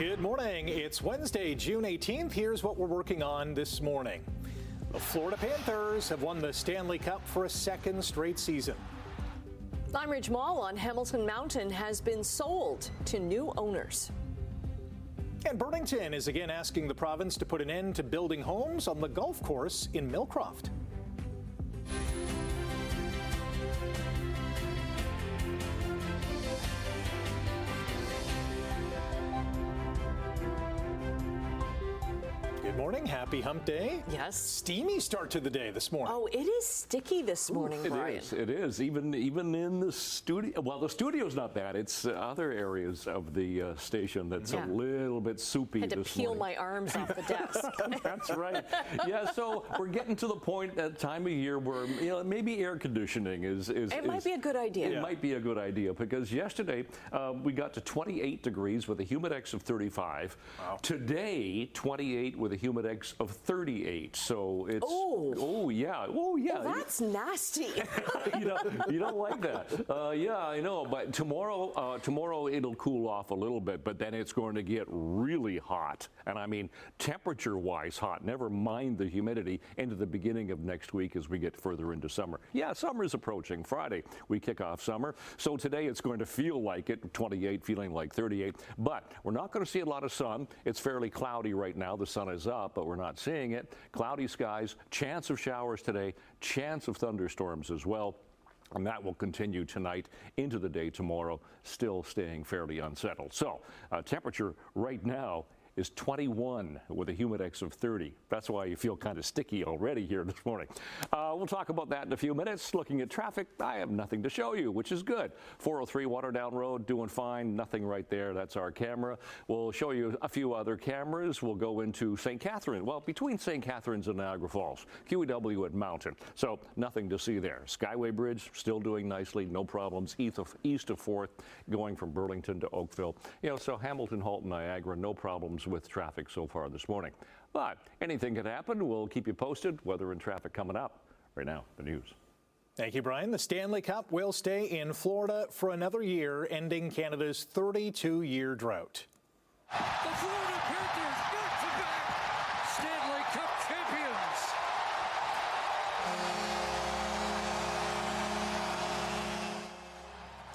Good morning. It's Wednesday, June 18th. Here's what we're working on this morning. The Florida Panthers have won the Stanley Cup for a second straight season. Lime Ridge Mall on Hamilton Mountain has been sold to new owners. And Burlington is again asking the province to put an end to building homes on the golf course in Millcroft. Good morning. Happy hump day. Yes. Steamy start to the day this morning. Oh, it is sticky this morning, Brian. It is. Even in the studio. Well, the studio's not bad. It's other areas of the station that's a little bit soupy this morning. I had to peel my arms off the desk. That's right. Yeah, so we're getting to the point at time of year where maybe air conditioning is. It might be a good idea. It might be a good idea because yesterday we got to 28 degrees with a humidex of 35. Wow. Today, 28 with a humidex of 38. So it's yeah. Well, that's nasty. you don't like that. Yeah, I know. But tomorrow it'll cool off a little bit, but then it's going to get really hot. And I mean, temperature-wise hot. Never mind the humidity into the beginning of next week as we get further into summer. Yeah, summer is approaching. Friday we kick off summer. So today it's going to feel like it, 28, feeling like 38. But we're not going to see a lot of sun. It's fairly cloudy right now. The sun is up, but we're not seeing it. Cloudy skies, chance of showers today, chance of thunderstorms as well. And that will continue tonight into the day tomorrow, still staying fairly unsettled. So temperature right now is 21 with a humidex of 30. That's why you feel kind of sticky already here this morning. We'll talk about that in a few minutes. Looking at traffic, I have nothing to show you, which is good. 403 Waterdown Road, doing fine. Nothing right there. That's our camera. We'll show you a few other cameras. We'll go into St. Catherine. Well, between St. Catharines and Niagara Falls. QEW at Mountain. So nothing to see there. Skyway Bridge still doing nicely. No problems. East of 4th, going from Burlington to Oakville. So Hamilton, Halton, Niagara, no problems with traffic so far this morning. But anything could happen. We'll keep you posted. Weather and traffic coming up. Right now, the news. Thank you, Brian. The Stanley Cup will stay in Florida for another year, ending Canada's 32-year drought. The Florida Panthers back-to-back Stanley Cup champions.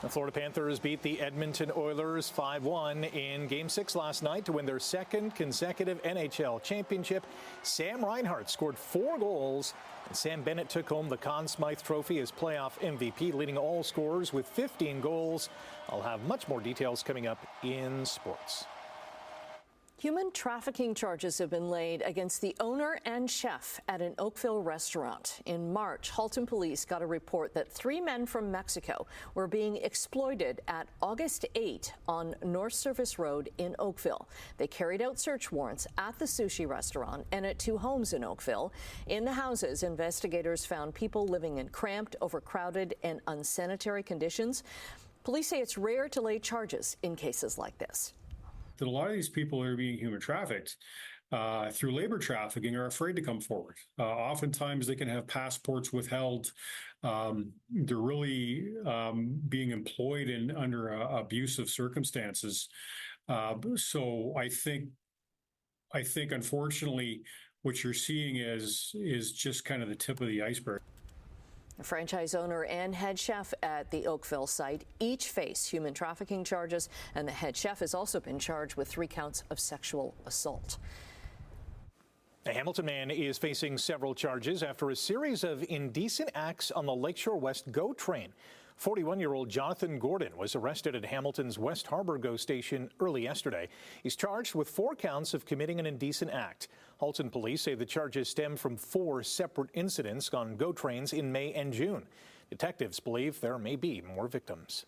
The Florida Panthers beat the Edmonton Oilers 5-1 in Game 6 last night to win their second consecutive NHL championship. Sam Reinhart scored 4 goals, and Sam Bennett took home the Conn Smythe Trophy as playoff MVP, leading all scorers with 15 goals. I'll have much more details coming up in sports. Human trafficking charges have been laid against the owner and chef at an Oakville restaurant. In March, Halton police got a report that 3 men from Mexico were being exploited at August 8 on North Service Road in Oakville. They carried out search warrants at the sushi restaurant and at 2 homes in Oakville. In the houses, investigators found people living in cramped, overcrowded, and unsanitary conditions. Police say it's rare to lay charges in cases like this. That a lot of these people who are being human trafficked through labor trafficking are afraid to come forward. Oftentimes they can have passports withheld. They're really being employed under abusive circumstances. So I think unfortunately what you're seeing is just kind of the tip of the iceberg. The franchise owner and head chef at the Oakville site each face human trafficking charges, and the head chef has also been charged with 3 counts of sexual assault. The Hamilton man is facing several charges after a series of indecent acts on the Lakeshore West GO train. 41-year-old Jonathan Gordon was arrested at Hamilton's West Harbor GO station early yesterday. He's charged with 4 counts of committing an indecent act. Halton police say the charges stem from 4 separate incidents on GO trains in May and June. Detectives believe there may be more victims.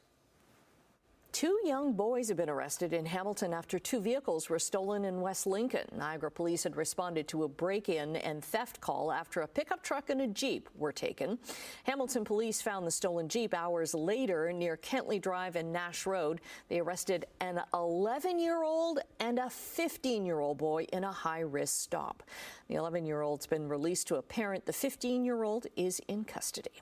2 young boys have been arrested in Hamilton after 2 vehicles were stolen in West Lincoln. Niagara police had responded to a break-in and theft call after a pickup truck and a Jeep were taken. Hamilton police found the stolen Jeep hours later near Kentley Drive and Nash Road. They arrested an 11-year-old and a 15-year-old boy in a high-risk stop. The 11-year-old's been released to a parent. The 15-year-old is in custody.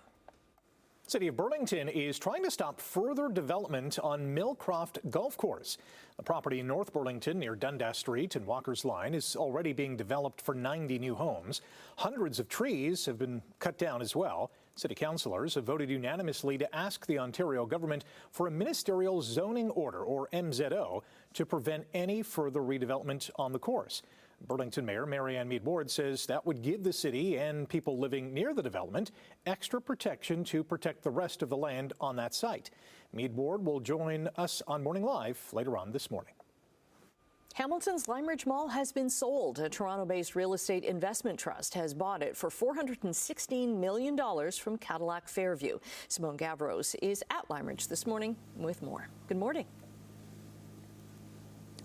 City of Burlington is trying to stop further development on Millcroft Golf Course. The property in North Burlington near Dundas Street and Walker's Line is already being developed for 90 new homes. Hundreds of trees have been cut down as well. City councillors have voted unanimously to ask the Ontario government for a ministerial zoning order, or MZO, to prevent any further redevelopment on the course. Burlington Mayor Marianne Mead Ward says that would give the city and people living near the development extra protection to protect the rest of the land on that site. Mead Ward will join us on Morning Live later on this morning. Hamilton's Lime Ridge Mall has been sold. A Toronto-based real estate investment trust has bought it for $416 million from Cadillac Fairview. Simone Gavros is at Lime Ridge this morning with more. Good morning.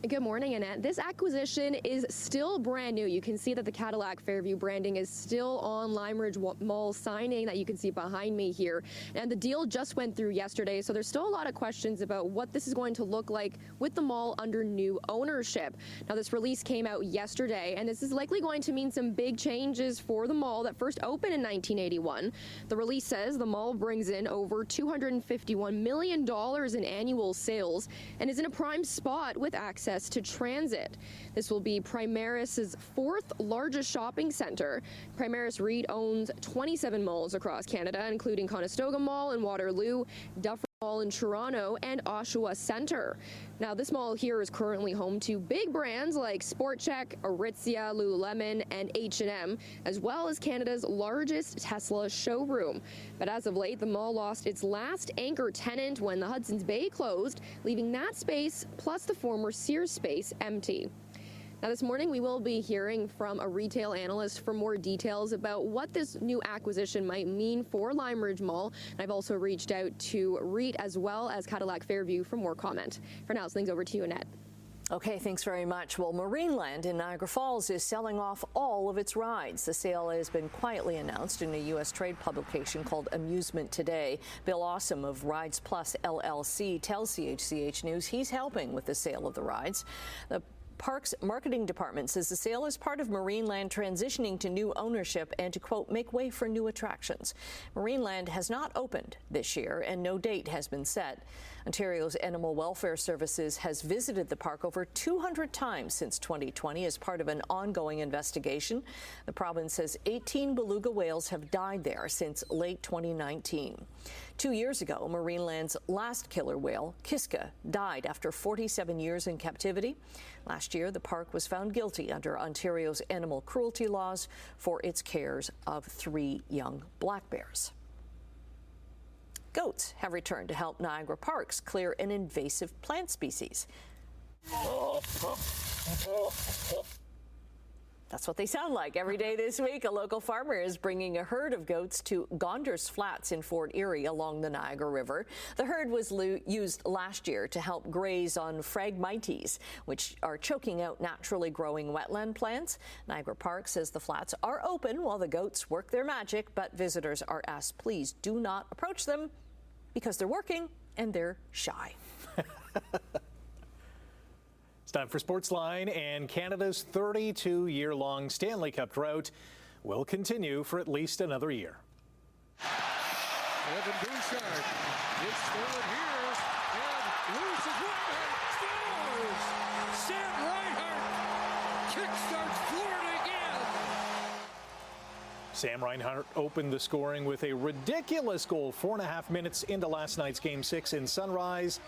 Good morning, Annette. This acquisition is still brand new. You can see that the Cadillac Fairview branding is still on Lime Ridge Mall signing that you can see behind me here. And the deal just went through yesterday, so there's still a lot of questions about what this is going to look like with the mall under new ownership. Now, this release came out yesterday, and this is likely going to mean some big changes for the mall that first opened in 1981. The release says the mall brings in over $251 million in annual sales and is in a prime spot with access to transit. This will be Primaris's fourth largest shopping center. Primaris REIT owns 27 malls across Canada, including Conestoga Mall in Waterloo, Dufferin Mall in Toronto, and Oshawa Centre. Now, this mall here is currently home to big brands like Sport Chek, Aritzia, Lululemon, and H&M, as well as Canada's largest Tesla showroom. But as of late, the mall lost its last anchor tenant when the Hudson's Bay closed, leaving that space plus the former Sears space empty. Now, this morning, we will be hearing from a retail analyst for more details about what this new acquisition might mean for Lime Ridge Mall. And I've also reached out to REIT as well as Cadillac Fairview for more comment. For now, it's things over to you, Annette. Okay, thanks very much. Well, Marineland in Niagara Falls is selling off all of its rides. The sale has been quietly announced in a U.S. trade publication called Amusement Today. Bill Awesome of Rides Plus LLC tells CHCH News he's helping with the sale of the rides. The Parks marketing department says the sale is part of Marineland transitioning to new ownership and to, quote, make way for new attractions. Marineland has not opened this year and no date has been set. Ontario's Animal Welfare Services has visited the park over 200 times since 2020 as part of an ongoing investigation. The province says 18 beluga whales have died there since late 2019. 2 years ago, Marineland's last killer whale, Kiska, died after 47 years in captivity. Last year, the park was found guilty under Ontario's animal cruelty laws for its cares of 3 young black bears. Goats have returned to help Niagara Parks clear an invasive plant species. That's what they sound like every day this week. A local farmer is bringing a herd of goats to Gonders Flats in Fort Erie along the Niagara River. The herd was used last year to help graze on Phragmites, which are choking out naturally growing wetland plants. Niagara Park says the flats are open while the goats work their magic, but visitors are asked, please do not approach them because they're working and they're shy. It's time for Sportsline, and Canada's 32-year-long Stanley Cup drought will continue for at least another year. Evan Bouchard is stolen here and loses one and scores. Sam Reinhart kickstarts Florida again. Sam Reinhart opened the scoring with a ridiculous goal 4.5 minutes into last night's Game 6 in Sunrise.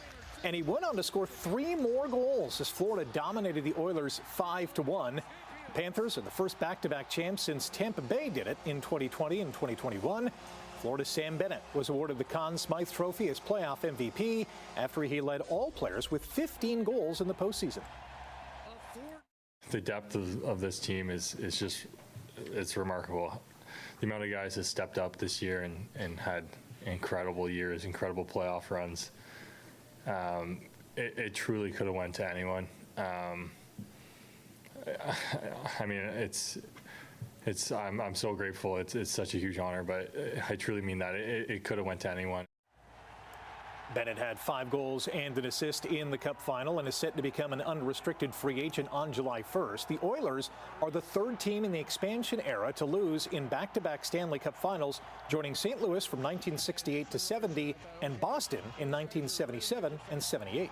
And he went on to score 3 more goals as Florida dominated the Oilers 5-1. The Panthers are the first back-to-back champs since Tampa Bay did it in 2020 and 2021. Florida's Sam Bennett was awarded the Conn Smythe Trophy as playoff MVP after he led all players with 15 goals in the postseason. The depth of this team is just, it's remarkable. The amount of guys that stepped up this year and had incredible years, incredible playoff runs. It truly could have went to anyone. I mean, I'm so grateful. It's such a huge honor, but I truly mean that it could have went to anyone. Bennett had 5 goals and an assist in the Cup final and is set to become an unrestricted free agent on July 1st. The Oilers are the 3rd team in the expansion era to lose in back-to-back Stanley Cup finals, joining St. Louis from 1968 to 70 and Boston in 1977 and 78.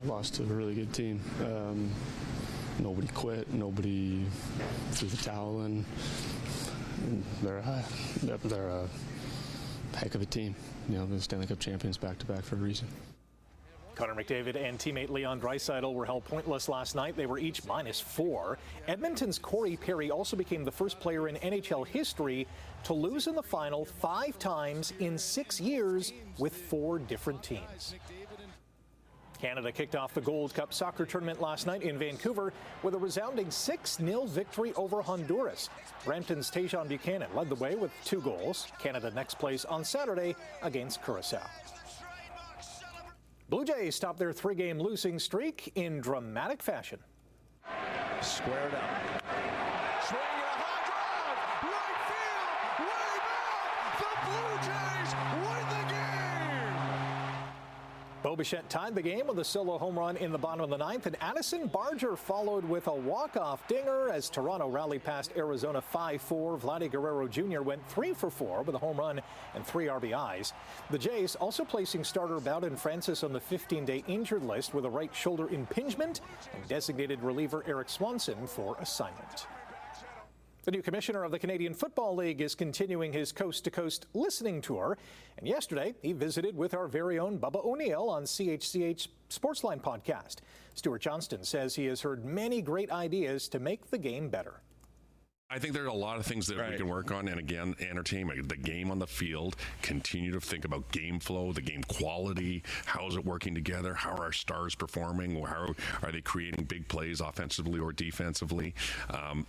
Lost to a really good team. Nobody quit. Nobody threw the towel in. They're a heck of a team. You know, the Stanley Cup champions back-to-back for a reason. Connor McDavid and teammate Leon Draisaitl were held pointless last night. They were each -4. Edmonton's Corey Perry also became the first player in NHL history to lose in the final 5 times in 6 years with 4 different teams. Canada kicked off the Gold Cup soccer tournament last night in Vancouver with a resounding 6-0 victory over Honduras. Brampton's Tajon Buchanan led the way with 2 goals. Canada next plays on Saturday against Curacao. Blue Jays stopped their 3-game losing streak in dramatic fashion. Squared up. Swing and a high drive. Right field. Way back. The Blue Jays win the game. Bo Bichette tied the game with a solo home run in the bottom of the 9th, and Addison Barger followed with a walk-off dinger as Toronto rallied past Arizona 5-4. Vladdy Guerrero Jr. went 3 for 4 with a home run and 3 RBIs. The Jays also placing starter Bowden Francis on the 15-day injured list with a right shoulder impingement and designated reliever Eric Swanson for assignment. The new commissioner of the Canadian Football League is continuing his coast-to-coast listening tour. And yesterday, he visited with our very own Bubba O'Neill on CHCH Sportsline podcast. Stuart Johnston says he has heard many great ideas to make the game better. I think there are a lot of things that we can work on, and again, entertainment, the game on the field, continue to think about game flow, the game quality, how is it working together, how are our stars performing, how are they creating big plays offensively or defensively.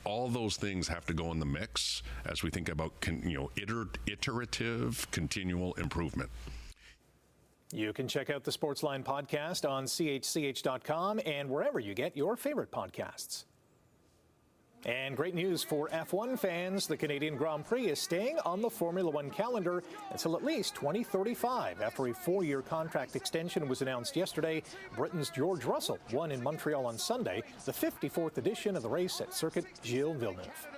All those things have to go in the mix as we think about iterative, continual improvement. You can check out the Sportsline podcast on chch.com and wherever you get your favorite podcasts. And great news for F1 fans. The Canadian Grand Prix is staying on the Formula One calendar until at least 2035. After a 4-year contract extension was announced yesterday, Britain's George Russell won in Montreal on Sunday, the 54th edition of the race at Circuit Gilles Villeneuve.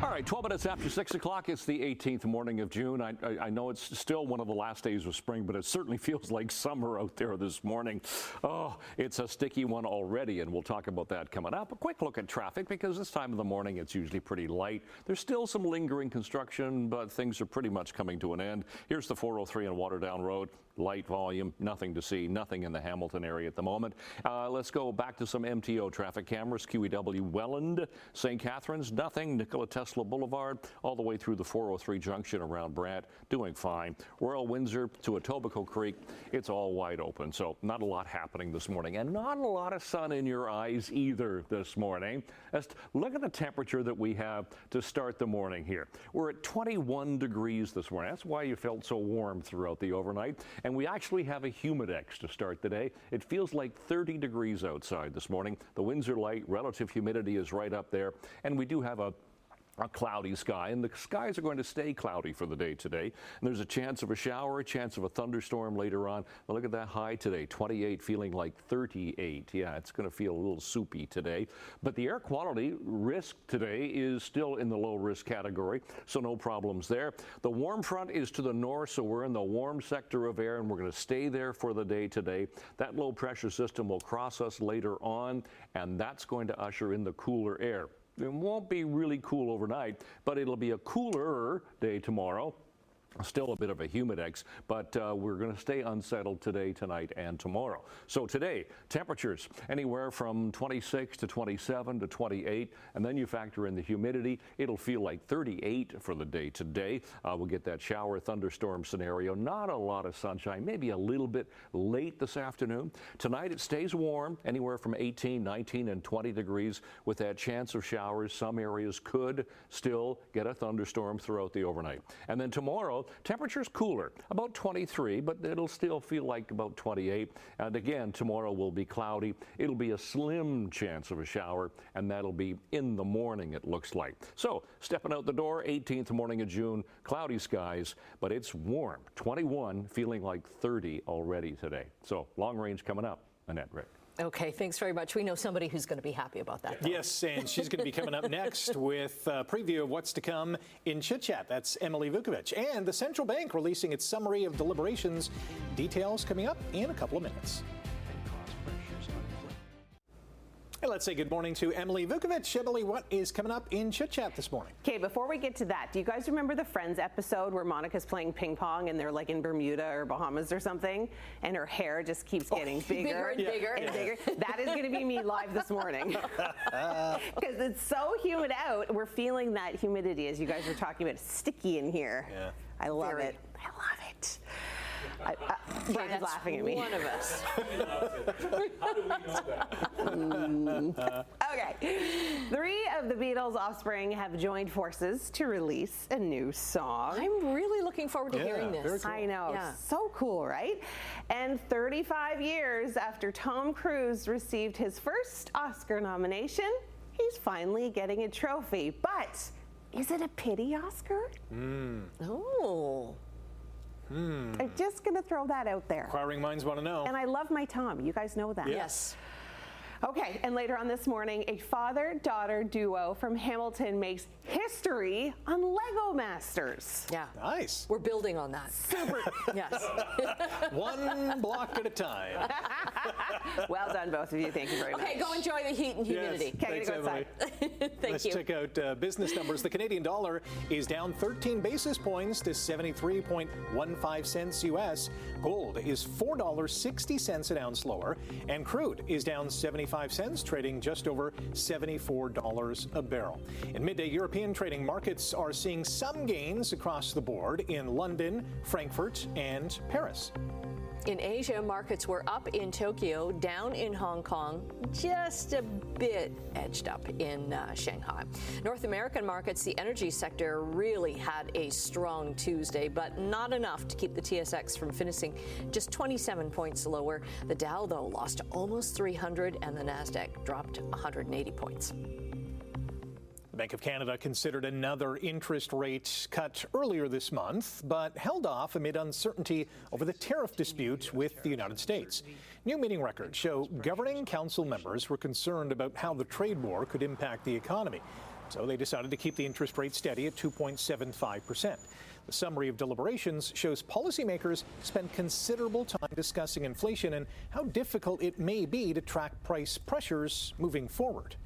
All right, 12 minutes after 6 o'clock. It's the 18th morning of June. I know it's still one of the last days of spring, but it certainly feels like summer out there this morning. Oh, it's a sticky one already, and we'll talk about that coming up. A quick look at traffic, because this time of the morning it's usually pretty light. There's still some lingering construction, but things are pretty much coming to an end. Here's the 403 on Waterdown Road. Light volume, nothing to see, nothing in the Hamilton area at the moment. Let's go back to some MTO traffic cameras. QEW Welland, St. Catharines, nothing. Nikola Tesla Boulevard, all the way through the 403 junction around Brant, doing fine. Royal Windsor to Etobicoke Creek, it's all wide open. So not a lot happening this morning, and not a lot of sun in your eyes either this morning. Just look at the temperature that we have to start the morning here. We're at 21 degrees this morning. That's why you felt so warm throughout the overnight. And we actually have a humidex to start the day. It feels like 30 degrees outside this morning. The winds are light, relative humidity is right up there, and we do have a cloudy sky, and the skies are going to stay cloudy for the day today. And there's a chance of a shower, a chance of a thunderstorm later on. Well, look at that high today, 28, feeling like 38. Yeah, it's going to feel a little soupy today. But the air quality risk today is still in the low risk category, so no problems there. The warm front is to the north, so we're in the warm sector of air, and we're going to stay there for the day today. That low pressure system will cross us later on, and that's going to usher in the cooler air. It won't be really cool overnight, but it'll be a cooler day tomorrow. Still a bit of a humidex, but we're going to stay unsettled today, tonight, and tomorrow. So today, temperatures anywhere from 26 to 27 to 28, and then you factor in the humidity. It'll feel like 38 for the day today. We'll get that shower thunderstorm scenario. Not a lot of sunshine, maybe a little bit late this afternoon. Tonight it stays warm, anywhere from 18, 19, and 20 degrees with that chance of showers. Some areas could still get a thunderstorm throughout the overnight. And then tomorrow, tomorrow, temperatures cooler, about 23, but it'll still feel like about 28. And again, tomorrow will be cloudy. It'll be a slim chance of a shower, and that'll be in the morning, it looks like. So, stepping out the door, 18th morning of June, cloudy skies, but it's warm. 21, feeling like 30 already today. So, long range coming up. Annette, Rick. Okay, thanks very much. We know somebody who's going to be happy about that. Though. Yes, and she's going to be coming up next with a preview of what's to come in Chit Chat. That's Emily Vukovic. And the central bank releasing its summary of deliberations. Details coming up in a couple of minutes. Hey, let's say good morning to Emily Vukovic. Emily, what is coming up in Chit Chat this morning? Okay, before we get to that, do you guys remember the Friends episode where Monica's playing ping pong and they're like in Bermuda or Bahamas or something, and her hair just keeps getting bigger and bigger and bigger? That is going to be me live this morning because it's so humid out. We're feeling that humidity, as you guys were talking about. It's sticky in here. Yeah. I love it. I love it. Brian's laughing at me. One of us. How do we know that? Okay. 3 of the Beatles' offspring have joined forces to release a new song. I'm really looking forward to hearing this. very cool. I know. Yeah. So cool, right? And 35 years after Tom Cruise received his first Oscar nomination, he's finally getting a trophy. But is it a pity Oscar? Oh. I'm just going to throw that out there. Inquiring minds want to know. And I love my Tom. You guys know that. Yes. Okay, and later on this morning, a father-daughter duo from Hamilton makes history on Lego Masters. Yeah. Nice. We're building on that. Super. Yes. One block at a time. Well done, both of you. Thank you very much. Okay, go enjoy the heat and humidity. Yes. Okay, I'm Thanks, gonna go Emily. Thank Let's you. check out business numbers. The Canadian dollar is down 13 basis points to 73.15 cents U.S. Gold is $4.60 an ounce lower, and crude is down 75 cents, trading just over $74 a barrel. In midday European trading, markets are seeing some gains across the board in London, Frankfurt, and Paris. In Asia, markets were up in Tokyo, down in Hong Kong, just a bit edged up in Shanghai. North American markets, the energy sector really had a strong Tuesday, but not enough to keep the TSX from finishing just 27 points lower. The Dow, though, lost almost 300, and the Nasdaq dropped 180 points. The Bank of Canada considered another interest rate cut earlier this month, but held off amid uncertainty over the tariff dispute with the United States. New meeting records show governing council members were concerned about how the trade war could impact the economy. So they decided to keep the interest rate steady at 2.75%. The summary of deliberations shows policymakers spent considerable time discussing inflation and how difficult it may be to track price pressures moving forward.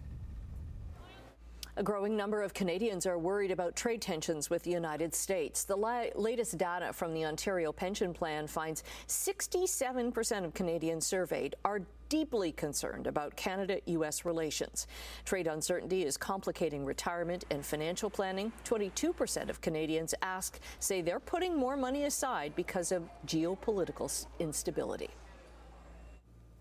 A growing number of Canadians are worried about trade tensions with the United States. The latest data from the Ontario Pension Plan finds 67% of Canadians surveyed are deeply concerned about Canada-U.S. relations. Trade uncertainty is complicating retirement and financial planning. 22% of Canadians asked say they're putting more money aside because of geopolitical instability.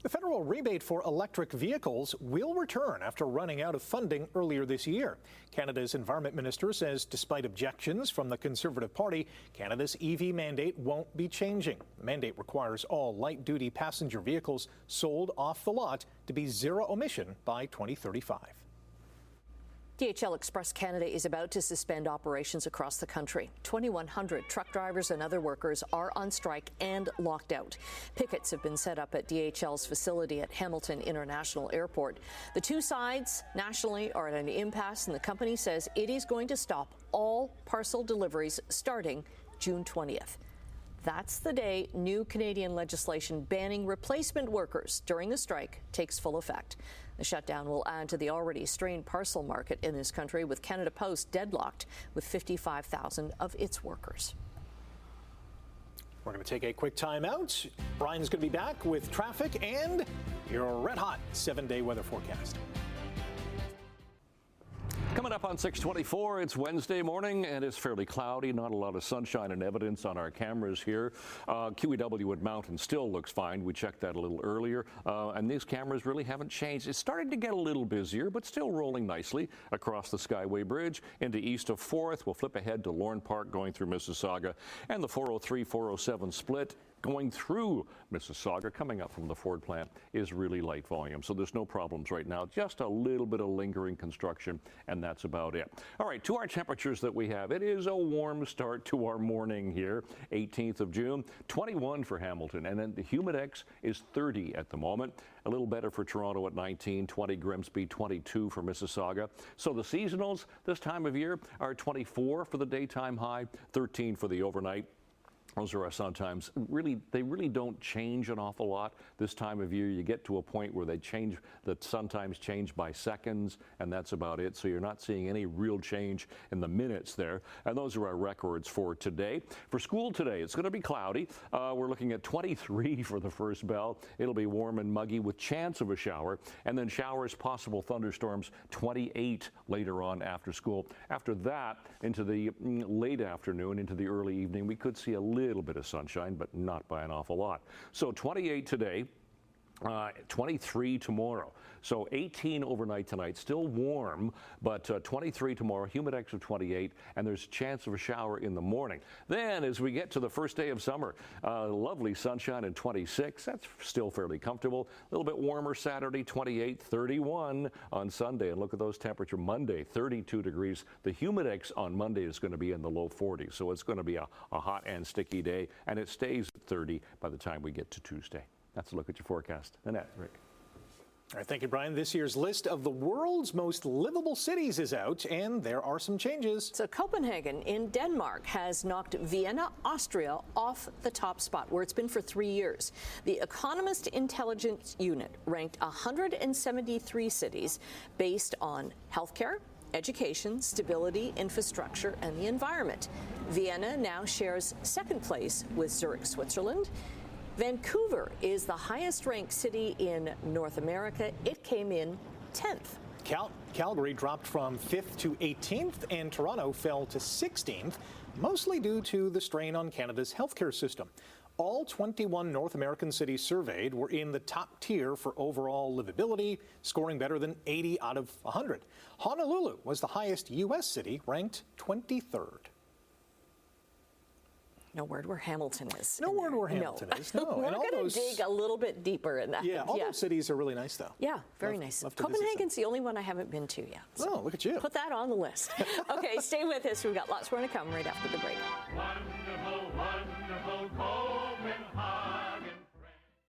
The federal rebate for electric vehicles will return after running out of funding earlier this year. Canada's Environment Minister says despite objections from the Conservative Party, Canada's EV mandate won't be changing. The mandate requires all light-duty passenger vehicles sold off the lot to be zero emission by 2035. DHL Express Canada is about to suspend operations across the country. 2,100 truck drivers and other workers are on strike and locked out. Pickets have been set up at DHL's facility at Hamilton International Airport. The two sides nationally are at an impasse, and the company says it is going to stop all parcel deliveries starting June 20th. That's the day new Canadian legislation banning replacement workers during the strike takes full effect. The shutdown will add to the already strained parcel market in this country, with Canada Post deadlocked with 55,000 of its workers. We're going to take a quick time out. Brian's going to be back with traffic and your red-hot 7-day weather forecast. Coming up up on 6:24, it's Wednesday morning and it's fairly cloudy, not a lot of sunshine in evidence on our cameras here. QEW Wood Mountain still looks fine. We checked that a little earlier, and these cameras really haven't changed. It's starting to get a little busier, but still rolling nicely across the Skyway Bridge into east of 4th. We'll flip ahead to Lorne Park going through Mississauga, and the 403-407 split going through Mississauga, coming up from the Ford plant, is really light volume. So there's no problems right now, just a little bit of lingering construction, and that's about it. All right, to our temperatures that we have. It is a warm start to our morning here, 18th of June, 21 for Hamilton, and then the Humidex is 30 at the moment. A little better for Toronto at 19, 20 Grimsby, 22 for Mississauga. So the seasonals this time of year are 24 for the daytime high, 13 for the overnight. Those are our sun times. They really don't change an awful lot this time of year. You get to a point where the sun times change by seconds, and that's about it. So you're not seeing any real change in the minutes there. And those are our records for today. For school today, it's going to be cloudy. We're looking at 23 for the first bell. It'll be warm and muggy with chance of a shower, and then showers, possible thunderstorms, 28 later on after school. After that, into the late afternoon, into the early evening, we could see a little bit of sunshine, but not by an awful lot. So 28 today, 23 tomorrow. So 18 overnight tonight, still warm, but 23 tomorrow, Humidex of 28, and there's a chance of a shower in the morning. Then as we get to the first day of summer, lovely sunshine and 26. That's still fairly comfortable. A little bit warmer Saturday, 28, 31 on Sunday. And look at those temperatures. Monday, 32 degrees. The Humidex on Monday is going to be in the low 40s. So it's going to be a hot and sticky day, and it stays at 30 by the time we get to Tuesday. That's a look at your forecast. Annette, Rick. All right, thank you, Brian. This year's list of the world's most livable cities is out, and there are some changes. So Copenhagen in Denmark has knocked Vienna, Austria, off the top spot, where it's been for 3 years. The Economist Intelligence Unit ranked 173 cities based on healthcare, education, stability, infrastructure, and the environment. Vienna now shares second place with Zurich, Switzerland. Vancouver is the highest-ranked city in North America. It came in 10th. Calgary dropped from 5th to 18th, and Toronto fell to 16th, mostly due to the strain on Canada's healthcare system. All 21 North American cities surveyed were in the top tier for overall livability, scoring better than 80 out of 100. Honolulu was the highest U.S. city, ranked 23rd. No word where Hamilton is. No word where Hamilton is. No. We're going to dig a little bit deeper in that. Yeah, all those cities are really nice, though. Yeah, very nice. Copenhagen's the only one I haven't been to yet. So oh, look at you. Put that on the list. Okay, stay with us. We've got lots more to come right after the break. Wonderful.